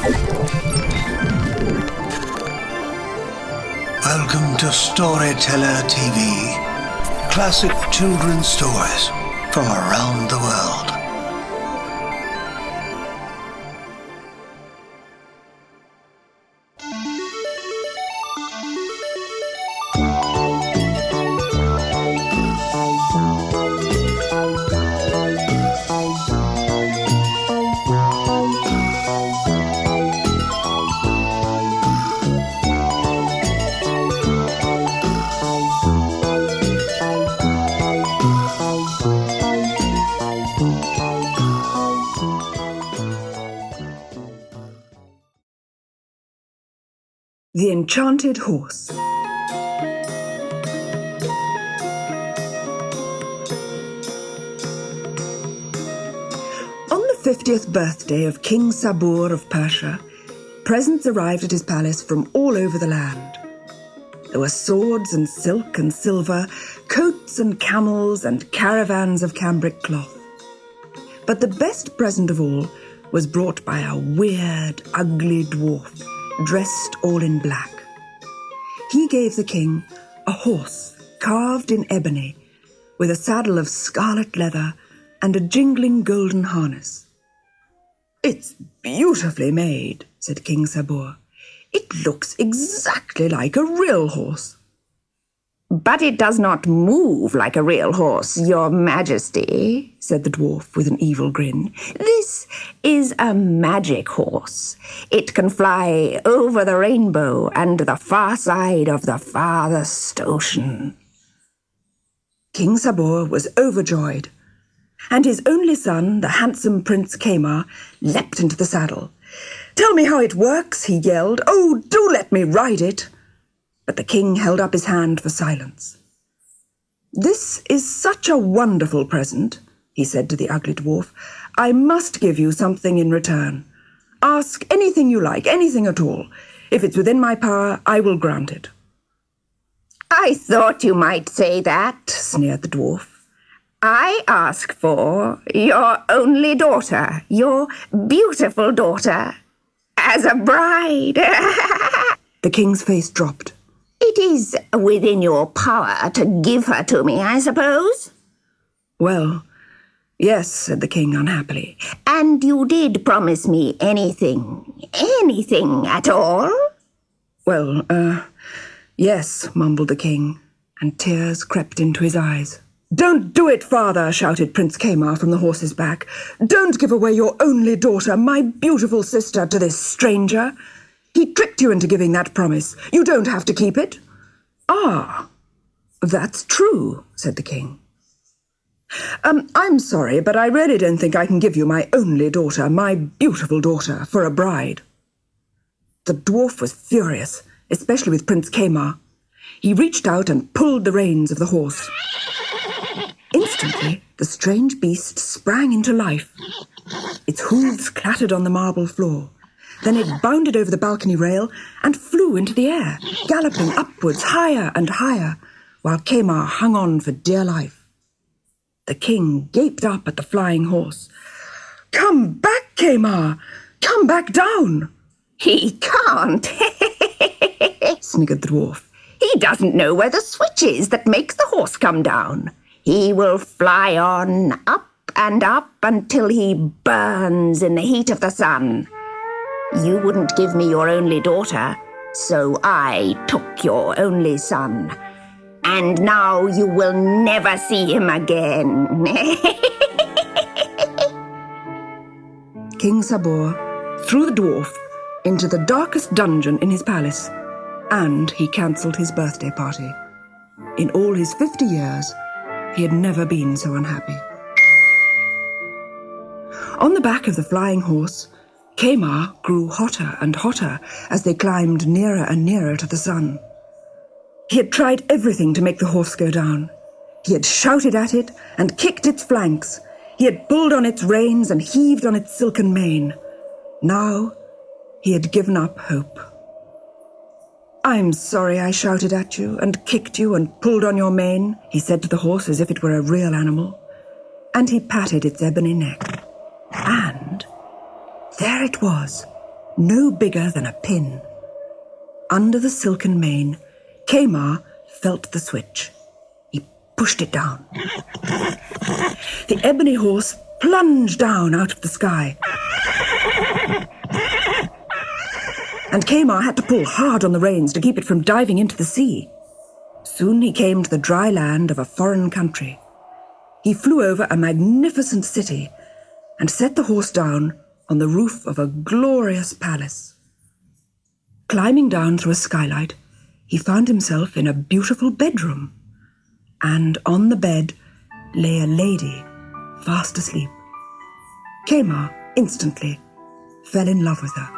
Welcome to Storyteller TV. Classic children's stories from around the world. The Enchanted Horse. On the 50th birthday of King Sabur of Persia, presents arrived at his palace from all over the land. There were swords and silk and silver, coats and camels and caravans of cambric cloth. But the best present of all was brought by a weird, ugly dwarf, dressed all in black. He gave the king a horse carved in ebony, with a saddle of scarlet leather and a jingling golden harness. "It's beautifully made," said King Sabur. "It looks exactly like a real horse." "But it does not move like a real horse, your majesty," said the dwarf with an evil grin. "This is a magic horse. It can fly over the rainbow and the far side of the farthest ocean." King Sabur was overjoyed, and his only son, the handsome Prince Kamar, leapt into the saddle. "Tell me how it works," he yelled. "Oh, do let me ride it." But the king held up his hand for silence. "This is such a wonderful present," he said to the ugly dwarf. "I must give you something in return. Ask anything you like, anything at all. If it's within my power, I will grant it." "I thought you might say that," sneered the dwarf. "I ask for your only daughter, your beautiful daughter, as a bride." The king's face dropped. "It is within your power to give her to me, I suppose?" "Well, yes," said the king unhappily. "And you did promise me anything at all?" "Well, yes," mumbled the king, and tears crept into his eyes. "Don't do it, father," shouted Prince Kamar from the horse's back. "Don't give away your only daughter, my beautiful sister, to this stranger. He tricked you into giving that promise. You don't have to keep it." "Ah, that's true," said the king. I'm sorry, but I really don't think I can give you my only daughter, my beautiful daughter, for a bride." The dwarf was furious, especially with Prince Kamar. He reached out and pulled the reins of the horse. Instantly, the strange beast sprang into life. Its hooves clattered on the marble floor. Then it bounded over the balcony rail and flew into the air, galloping upwards higher and higher, while Kamar hung on for dear life. The king gaped up at the flying horse. "Come back, Kamar! Come back down!" "He can't," sniggered the dwarf. "He doesn't know where the switch is that makes the horse come down. He will fly on, up and up, until he burns in the heat of the sun. You wouldn't give me your only daughter, so I took your only son. And now you will never see him again." King Sabur threw the dwarf into the darkest dungeon in his palace, and he cancelled his birthday party. In all his 50 years, he had never been so unhappy. On the back of the flying horse, Kamar grew hotter and hotter as they climbed nearer and nearer to the sun. He had tried everything to make the horse go down. He had shouted at it and kicked its flanks. He had pulled on its reins and heaved on its silken mane. Now he had given up hope. "I'm sorry I shouted at you and kicked you and pulled on your mane," he said to the horse as if it were a real animal. And he patted its ebony neck. And there it was, no bigger than a pin. Under the silken mane, Kamar felt the switch. He pushed it down. The ebony horse plunged down out of the sky. And Kamar had to pull hard on the reins to keep it from diving into the sea. Soon he came to the dry land of a foreign country. He flew over a magnificent city and set the horse down on the roof of a glorious palace. Climbing down through a skylight, he found himself in a beautiful bedroom, and on the bed lay a lady fast asleep. Kamar instantly fell in love with her.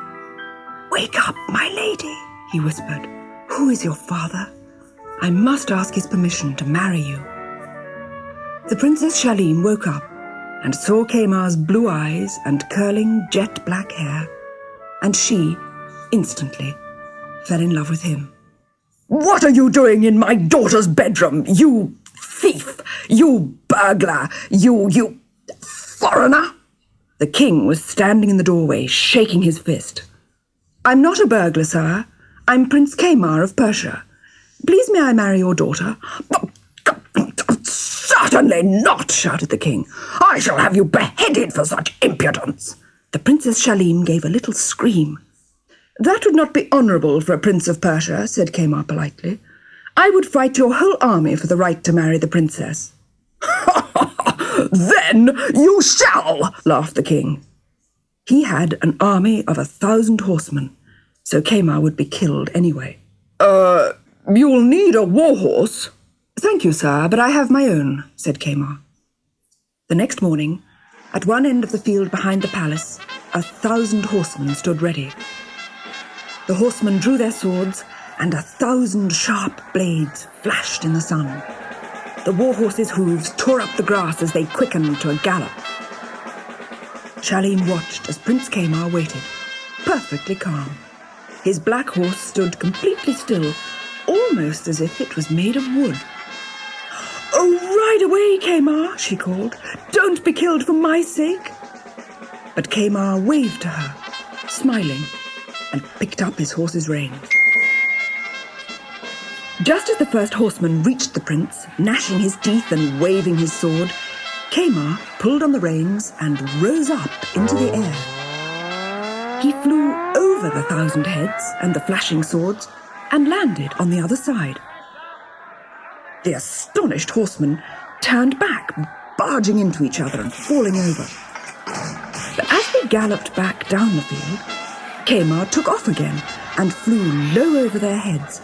"Wake up, my lady," he whispered. "Who is your father? I must ask his permission to marry you." The Princess Shalim woke up and saw Kamar's blue eyes and curling jet black hair, and she instantly fell in love with him. "What are you doing in my daughter's bedroom, you thief, you burglar, you foreigner?" The king was standing in the doorway, shaking his fist. "I'm not a burglar, sir. I'm Prince Kamar of Persia. Please may I marry your daughter?" "Certainly not," shouted the king. "I shall have you beheaded for such impudence." The Princess Shalim gave a little scream. "That would not be honourable for a prince of Persia," said Kamar politely. "I would fight your whole army for the right to marry the princess." "Then you shall," laughed the king. He had an army of 1,000 horsemen, so Kamar would be killed anyway. You'll need a war horse." "Thank you, sir, but I have my own," said Kamar. The next morning, at one end of the field behind the palace, 1,000 horsemen stood ready. The horsemen drew their swords, and 1,000 sharp blades flashed in the sun. The war horses' hooves tore up the grass as they quickened to a gallop. Shalim watched as Prince Kamar waited, perfectly calm. His black horse stood completely still, almost as if it was made of wood. "Oh, ride away, Kamar," she called. "Don't be killed for my sake." But Kamar waved to her, smiling, and picked up his horse's reins. Just as the first horseman reached the prince, gnashing his teeth and waving his sword, Kamar pulled on the reins and rose up into the air. He flew over the 1,000 heads and the flashing swords and landed on the other side. The astonished horsemen turned back, barging into each other and falling over. But as they galloped back down the field, Kamar took off again and flew low over their heads,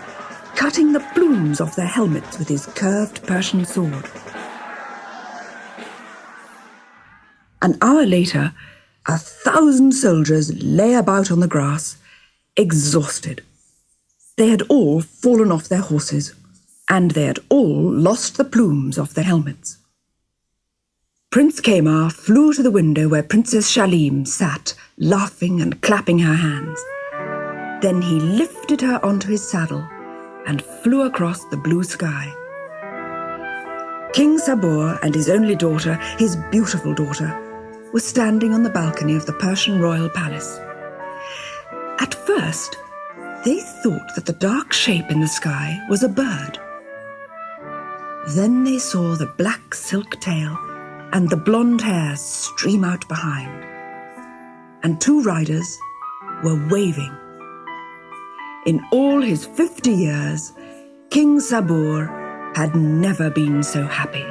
cutting the plumes off their helmets with his curved Persian sword. An hour later, 1,000 soldiers lay about on the grass, exhausted. They had all fallen off their horses, and they had all lost the plumes off their helmets. Prince Kamar flew to the window where Princess Shalim sat, laughing and clapping her hands. Then he lifted her onto his saddle and flew across the blue sky. King Sabur and his only daughter, his beautiful daughter, were standing on the balcony of the Persian royal palace. At first, they thought that the dark shape in the sky was a bird. Then they saw the black silk tail and the blonde hair stream out behind. And 2 riders were waving. In all his 50 years, King Sabur had never been so happy.